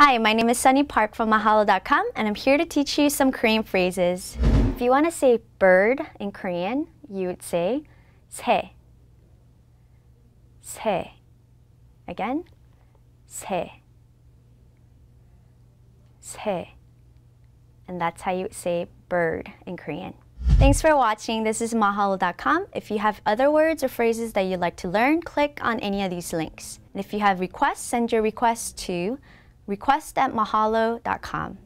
Hi, my name is Sunny Park from Mahalo.com, and I'm here to teach you some Korean phrases. If you want to say bird in Korean, you would say 새. 새. Again, 새. 새. And that's how you would say bird in Korean. Thanks for watching. This is Mahalo.com. If you have other words or phrases that you'd like to learn, click on any of these links. And if you have requests, send your requests to request@mahalo.com.